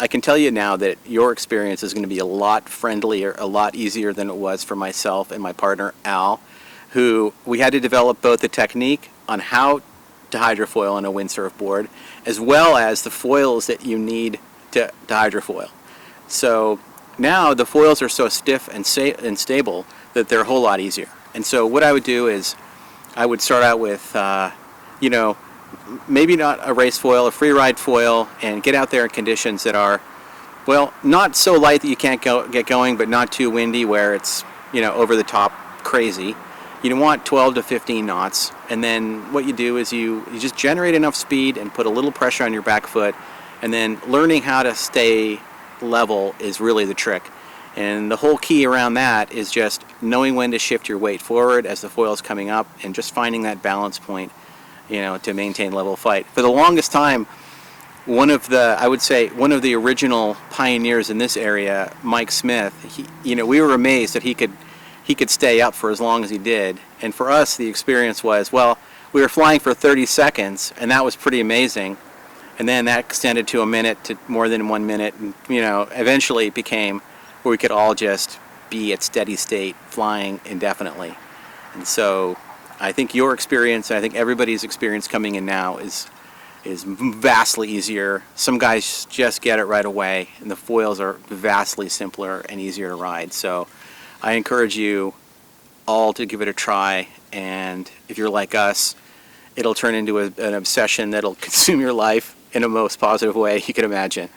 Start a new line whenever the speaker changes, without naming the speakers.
I can tell you now that your experience is going to be a lot friendlier, a lot easier than it was for myself and my partner Al, who we had to develop both the technique on how to hydrofoil on a windsurf board, as well as the foils that you need to hydrofoil. So now the foils are so stiff and stable that they're a whole lot easier. And so what I would do is I would start out with, maybe not a race foil, a free ride foil, and get out there in conditions that are, well, not so light that you can't get going, but not too windy where it's, over the top crazy. You want 12 to 15 knots, and then what you do is you just generate enough speed and put a little pressure on your back foot, and then learning how to stay level is really the trick. And the whole key around that is just knowing when to shift your weight forward as the foil is coming up, and just finding that balance point, to maintain level flight. For the longest time, one of the original pioneers in this area, Mike Smith, we were amazed that he could stay up for as long as he did. And for us, the experience was, well, we were flying for 30 seconds, and that was pretty amazing. And then that extended to a minute, to more than 1 minute, and eventually it became where we could all just be at steady state, flying indefinitely. And so I think your experience, I think everybody's experience coming in now is vastly easier. Some guys just get it right away, and the foils are vastly simpler and easier to ride. So I encourage you all to give it a try, and if you're like us, it'll turn into an obsession that'll consume your life in a most positive way you can imagine.